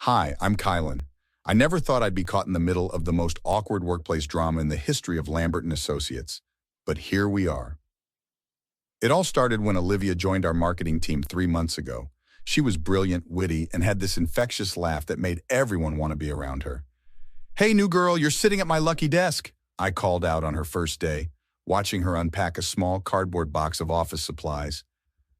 Hi, I'm Kylan. I never thought I'd be caught in the middle of the most awkward workplace drama in the history of Lambert and Associates. But here we are. It all started when Olivia joined our marketing team 3 months ago. She was brilliant, witty, and had this infectious laugh that made everyone want to be around her. "Hey, new girl, you're sitting at my lucky desk," I called out on her first day, watching her unpack a small cardboard box of office supplies.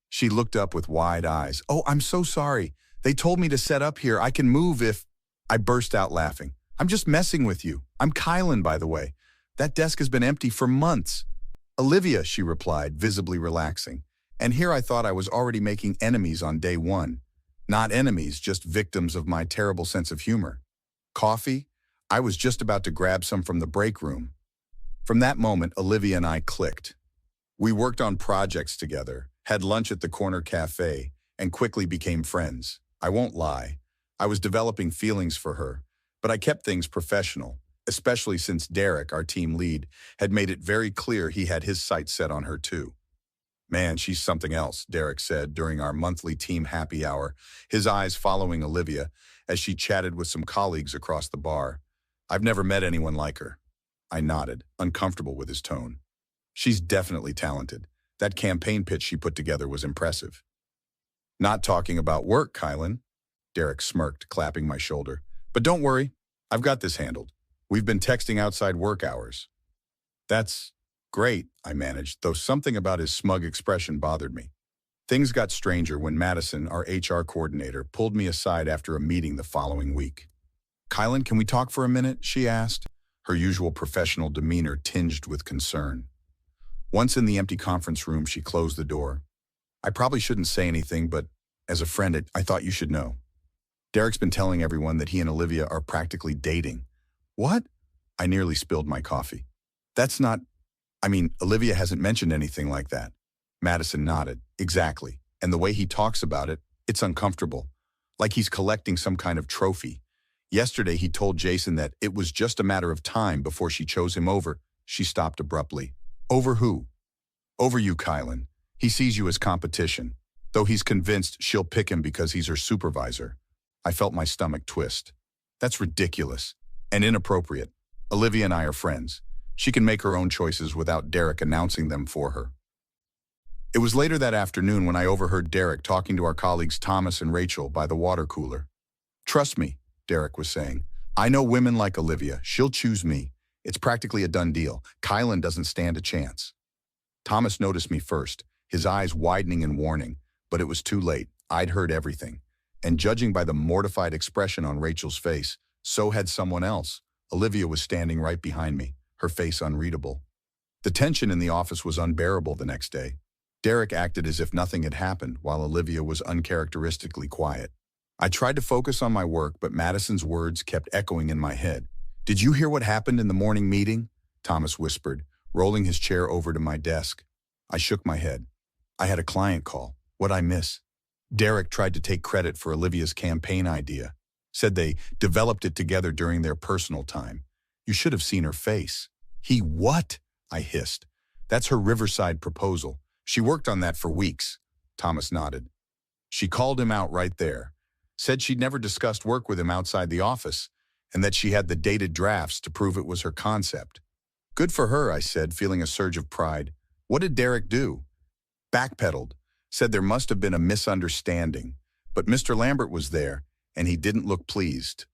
She looked up with wide eyes. "Oh, I'm so sorry. They told me to set up here. I can move if—" I burst out laughing. "I'm just messing with you. I'm Kylan, by the way. That desk has been empty for months." "Olivia," she replied, visibly relaxing. And here I thought I was already making enemies on day one. Not enemies, just victims of my terrible sense of humor. Coffee? I was just about to grab some from the break room. From that moment, Olivia and I clicked. We worked on projects together, had lunch at the corner cafe, and quickly became friends. I won't lie. I was developing feelings for her, but I kept things professional, especially since Derek, our team lead, had made it very clear he had his sights set on her too. "Man, she's something else," Derek said during our monthly team happy hour, his eyes following Olivia as she chatted with some colleagues across the bar. "I've never met anyone like her." I nodded, uncomfortable with his tone. "She's definitely talented. That campaign pitch she put together was impressive." "Not talking about work, Kylan." Derek smirked, clapping my shoulder. "But don't worry, I've got this handled. We've been texting outside work hours." "That's great," I managed, though something about his smug expression bothered me. Things got stranger when Madison, our HR coordinator, pulled me aside after a meeting the following week. "Kylan, can we talk for a minute?" she asked, her usual professional demeanor tinged with concern. Once in the empty conference room, she closed the door. "I probably shouldn't say anything, but as a friend, I thought you should know. Derek's been telling everyone that he and Olivia are practically dating." "What?" I nearly spilled my coffee. "That's not... Olivia hasn't mentioned anything like that." Madison nodded. "Exactly. And the way he talks about it, it's uncomfortable. Like he's collecting some kind of trophy. Yesterday he told Jason that it was just a matter of time before she chose him over." She stopped abruptly. "Over who?" "Over you, Kylan. He sees you as competition, though he's convinced she'll pick him because he's her supervisor." I felt my stomach twist. "That's ridiculous and inappropriate. Olivia and I are friends. She can make her own choices without Derek announcing them for her." It was later that afternoon when I overheard Derek talking to our colleagues Thomas and Rachel by the water cooler. "Trust me," Derek was saying. "I know women like Olivia. She'll choose me. It's practically a done deal. Kylan doesn't stand a chance." Thomas noticed me first, his eyes widening in warning, but it was too late. I'd heard everything. And judging by the mortified expression on Rachel's face, so had someone else. Olivia was standing right behind me, her face unreadable. The tension in the office was unbearable the next day. Derek acted as if nothing had happened, while Olivia was uncharacteristically quiet. I tried to focus on my work, but Madison's words kept echoing in my head. "Did you hear what happened in the morning meeting?" Thomas whispered, rolling his chair over to my desk. I shook my head. "I had a client call. What'd I miss?" "Derek tried to take credit for Olivia's campaign idea. Said they developed it together during their personal time. You should have seen her face." "He what?" I hissed. "That's her Riverside proposal. She worked on that for weeks." Thomas nodded. "She called him out right there. Said she'd never discussed work with him outside the office, and that she had the dated drafts to prove it was her concept." "Good for her," I said, feeling a surge of pride. "What did Derek do?" "Backpedaled. Said there must have been a misunderstanding. But Mr. Lambert was there, and he didn't look pleased."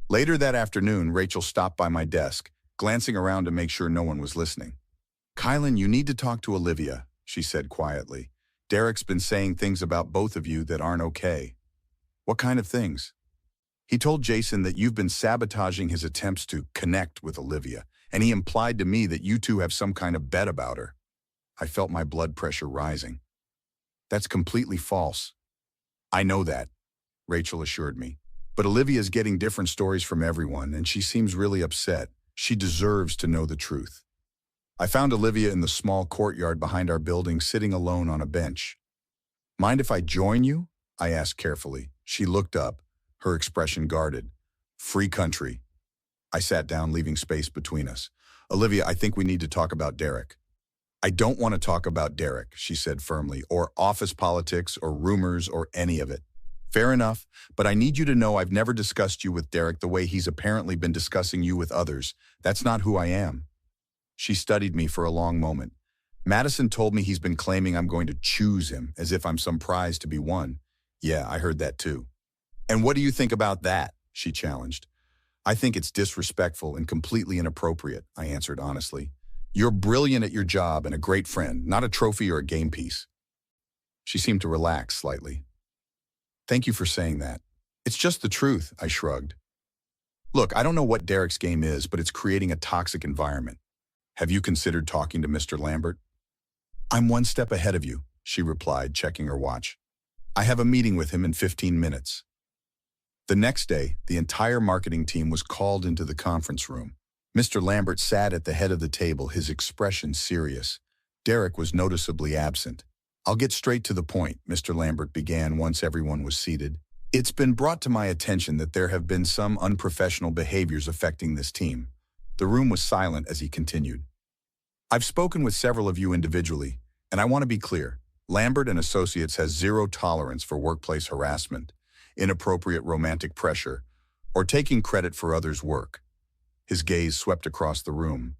Later that afternoon, Rachel stopped by my desk, glancing around to make sure no one was listening. "Kylan, you need to talk to Olivia," she said quietly. "Derek's been saying things about both of you that aren't okay." "What kind of things?" "He told Jason that you've been sabotaging his attempts to connect with Olivia, and he implied to me that you two have some kind of bet about her." I felt my blood pressure rising. "That's completely false." "I know that," Rachel assured me. "But Olivia's getting different stories from everyone, and she seems really upset. She deserves to know the truth." I found Olivia in the small courtyard behind our building, sitting alone on a bench. "Mind if I join you?" I asked carefully. She looked up, her expression guarded. "Free country." I sat down, leaving space between us. "Olivia, I think we need to talk about Derek." "I don't want to talk about Derek," she said firmly, "or office politics, or rumors, or any of it. Fair enough, but I need you to know I've never discussed you with Derek the way he's apparently been discussing you with others. That's not who I am. She studied me for a long moment. Madison told me he's been claiming I'm going to choose him, as if I'm some prize to be won. Yeah, I heard that too. And what do you think about that? She challenged. I think it's disrespectful and completely inappropriate, I answered honestly. You're brilliant at your job and a great friend, not a trophy or a game piece. She seemed to relax slightly. Thank you for saying that. It's just the truth, I shrugged. Look, I don't know what Derek's game is, but it's creating a toxic environment. Have you considered talking to Mr. Lambert? I'm one step ahead of you, she replied, checking her watch. I have a meeting with him in 15 minutes. The next day, the entire marketing team was called into the conference room. Mr. Lambert sat at the head of the table, his expression serious. Derek was noticeably absent. I'll get straight to the point, Mr. Lambert began once everyone was seated. It's been brought to my attention that there have been some unprofessional behaviors affecting this team. The room was silent as he continued. I've spoken with several of you individually, and I want to be clear. Lambert and Associates has zero tolerance for workplace harassment, inappropriate romantic pressure, or taking credit for others' work. His gaze swept across the room.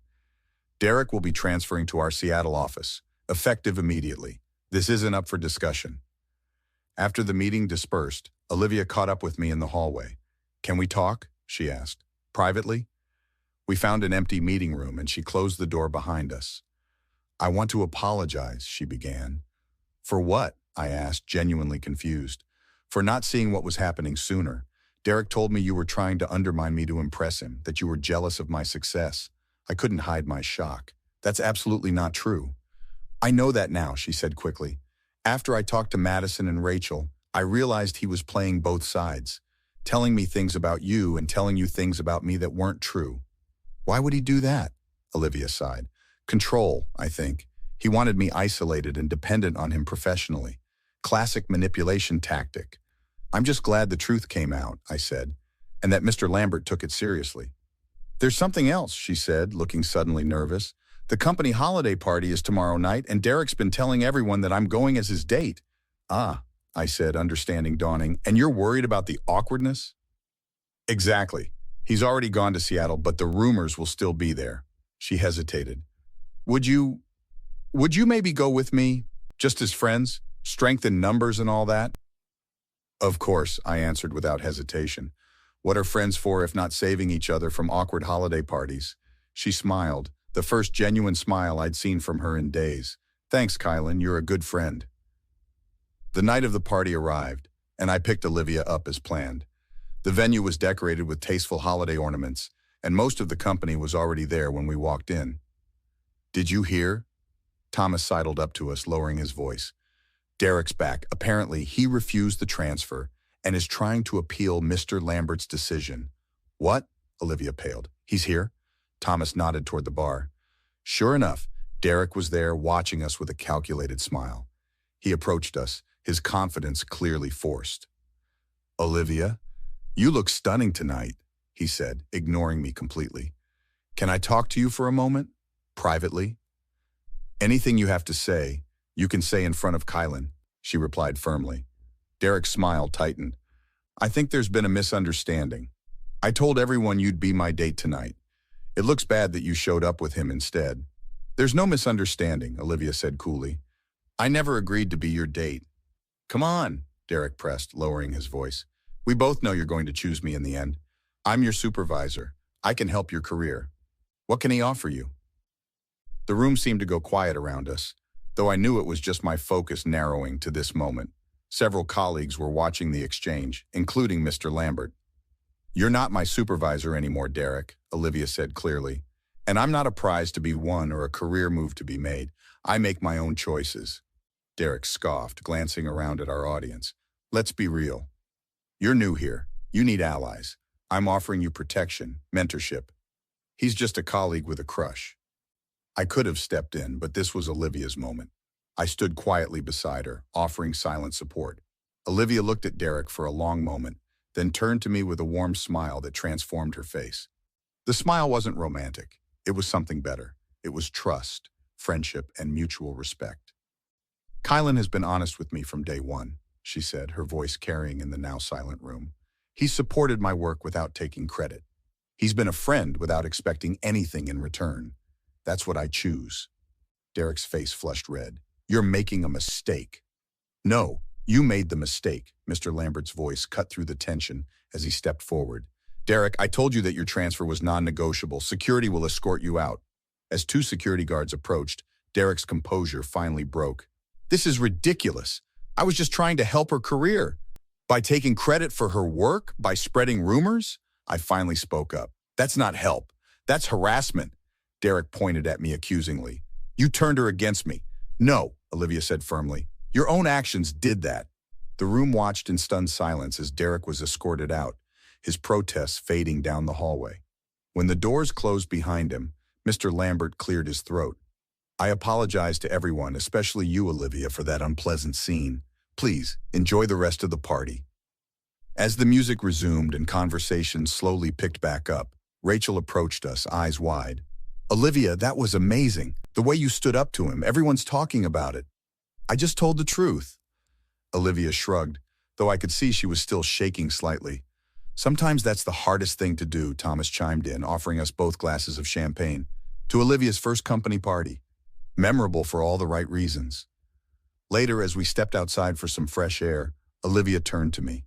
Derek will be transferring to our Seattle office, effective immediately. This isn't up for discussion. After the meeting dispersed, Olivia caught up with me in the hallway. Can we talk? She asked. Privately? We found an empty meeting room and she closed the door behind us. I want to apologize, she began. For what? I asked, genuinely confused. For not seeing what was happening sooner. Derek told me you were trying to undermine me to impress him, that you were jealous of my success. I couldn't hide my shock. That's absolutely not true. I know that now, she said quickly. After I talked to Madison and Rachel, I realized he was playing both sides, telling me things about you and telling you things about me that weren't true. Why would he do that? Olivia sighed. Control, I think. He wanted me isolated and dependent on him professionally. Classic manipulation tactic. I'm just glad the truth came out, I said, and that Mr. Lambert took it seriously. There's something else, she said, looking suddenly nervous. The company holiday party is tomorrow night, and Derek's been telling everyone that I'm going as his date. Ah, I said, understanding dawning, and you're worried about the awkwardness? Exactly. He's already gone to Seattle, but the rumors will still be there. She hesitated. Would you maybe go with me, just as friends? Strength in numbers and all that? Of course, I answered without hesitation. What are friends for if not saving each other from awkward holiday parties? She smiled, the first genuine smile I'd seen from her in days. Thanks, Kylan, you're a good friend. The night of the party arrived, and I picked Olivia up as planned. The venue was decorated with tasteful holiday ornaments, and most of the company was already there when we walked in. Did you hear? Thomas sidled up to us, lowering his voice. Derek's back. Apparently, he refused the transfer and is trying to appeal Mr. Lambert's decision. What? Olivia paled. He's here? Thomas nodded toward the bar. Sure enough, Derek was there watching us with a calculated smile. He approached us, his confidence clearly forced. Olivia, you look stunning tonight, he said, ignoring me completely. Can I talk to you for a moment? Privately? Anything you have to say, you can say in front of Kylan, she replied firmly. Derek's smile tightened. I think there's been a misunderstanding. I told everyone you'd be my date tonight. It looks bad that you showed up with him instead. There's no misunderstanding, Olivia said coolly. I never agreed to be your date. Come on, Derek pressed, lowering his voice. We both know you're going to choose me in the end. I'm your supervisor. I can help your career. What can he offer you? The room seemed to go quiet around us, though I knew it was just my focus narrowing to this moment. Several colleagues were watching the exchange, including Mr. Lambert. You're not my supervisor anymore, Derek, Olivia said clearly. And I'm not a prize to be won or a career move to be made. I make my own choices. Derek scoffed, glancing around at our audience. Let's be real. You're new here. You need allies. I'm offering you protection, mentorship. He's just a colleague with a crush. I could have stepped in, but this was Olivia's moment. I stood quietly beside her, offering silent support. Olivia looked at Derek for a long moment, then turned to me with a warm smile that transformed her face. The smile wasn't romantic. It was something better. It was trust, friendship, and mutual respect. Kylan has been honest with me from day one, she said, her voice carrying in the now silent room. He's supported my work without taking credit. He's been a friend without expecting anything in return. That's what I choose. Derek's face flushed red. You're making a mistake. No, you made the mistake, Mr. Lambert's voice cut through the tension as he stepped forward. Derek, I told you that your transfer was non-negotiable. Security will escort you out. As two security guards approached, Derek's composure finally broke. This is ridiculous. I was just trying to help her career. By taking credit for her work, by spreading rumors, I finally spoke up. That's not help. That's harassment. Derek pointed at me accusingly. You turned her against me. No, Olivia said firmly. Your own actions did that. The room watched in stunned silence as Derek was escorted out, his protests fading down the hallway. When the doors closed behind him, Mr. Lambert cleared his throat. I apologize to everyone, especially you, Olivia, for that unpleasant scene. Please, enjoy the rest of the party. As the music resumed and conversation slowly picked back up, Rachel approached us, eyes wide. Olivia, that was amazing. The way you stood up to him, everyone's talking about it. I just told the truth. Olivia shrugged, though I could see she was still shaking slightly. Sometimes that's the hardest thing to do, Thomas chimed in, offering us both glasses of champagne. To Olivia's first company party. Memorable for all the right reasons. Later, as we stepped outside for some fresh air, Olivia turned to me.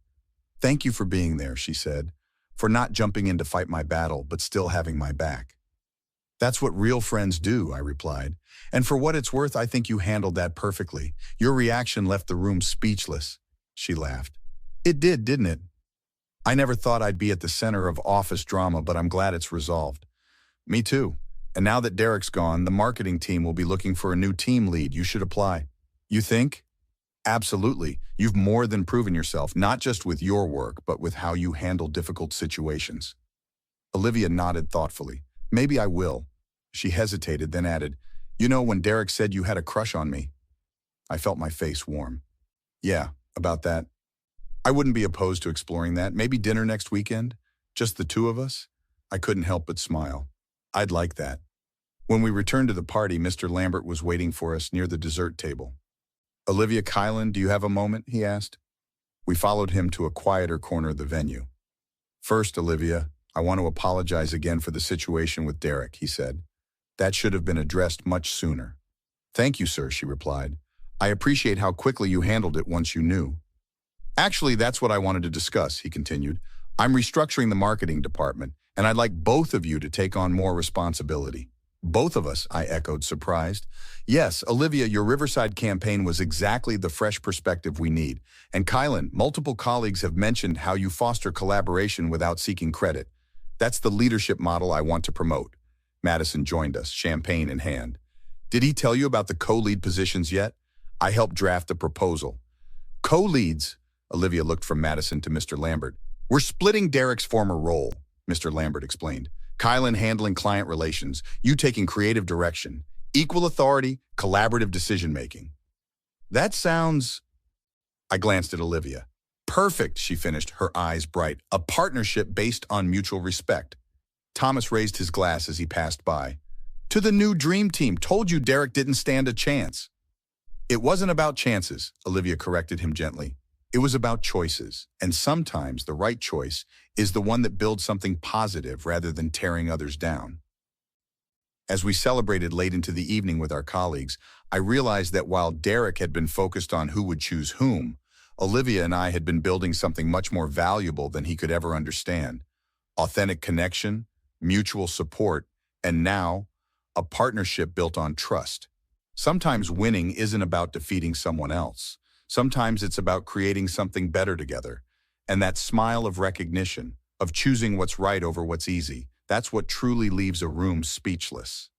Thank you for being there, she said, for not jumping in to fight my battle, but still having my back. That's what real friends do, I replied. And for what it's worth, I think you handled that perfectly. Your reaction left the room speechless. She laughed. It did, didn't it? I never thought I'd be at the center of office drama, but I'm glad it's resolved. Me too. And now that Derek's gone, the marketing team will be looking for a new team lead. You should apply. You think? Absolutely. You've more than proven yourself, not just with your work, but with how you handle difficult situations. Olivia nodded thoughtfully. Maybe I will. She hesitated, then added, You know, when Derek said you had a crush on me, I felt my face warm. Yeah, about that. I wouldn't be opposed to exploring that. Maybe dinner next weekend? Just the two of us? I couldn't help but smile. I'd like that. When we returned to the party, Mr. Lambert was waiting for us near the dessert table. Olivia Kylan, do you have a moment? He asked. We followed him to a quieter corner of the venue. First, Olivia, I want to apologize again for the situation with Derek, he said. That should have been addressed much sooner. Thank you, sir, she replied. I appreciate how quickly you handled it once you knew. Actually, that's what I wanted to discuss, he continued. I'm restructuring the marketing department, and I'd like both of you to take on more responsibility. Both of us, I echoed, surprised. Yes, Olivia, your Riverside campaign was exactly the fresh perspective we need. And Kylan, multiple colleagues have mentioned how you foster collaboration without seeking credit. That's the leadership model I want to promote. Madison joined us, champagne in hand. Did he tell you about the co-lead positions yet? I helped draft the proposal. Co-leads, Olivia looked from Madison to Mr. Lambert. We're splitting Derek's former role, Mr. Lambert explained. Kylan handling client relations, you taking creative direction, equal authority, collaborative decision-making. That sounds... I glanced at Olivia. Perfect, she finished, her eyes bright. A partnership based on mutual respect. Thomas raised his glass as he passed by. To the new dream team, told you Derek didn't stand a chance. It wasn't about chances, Olivia corrected him gently. It was about choices, and sometimes the right choice is the one that builds something positive rather than tearing others down. As we celebrated late into the evening with our colleagues, I realized that while Derek had been focused on who would choose whom, Olivia and I had been building something much more valuable than he could ever understand. Authentic connection, mutual support, and now, a partnership built on trust. Sometimes winning isn't about defeating someone else. Sometimes it's about creating something better together. And that smile of recognition, of choosing what's right over what's easy, that's what truly leaves a room speechless.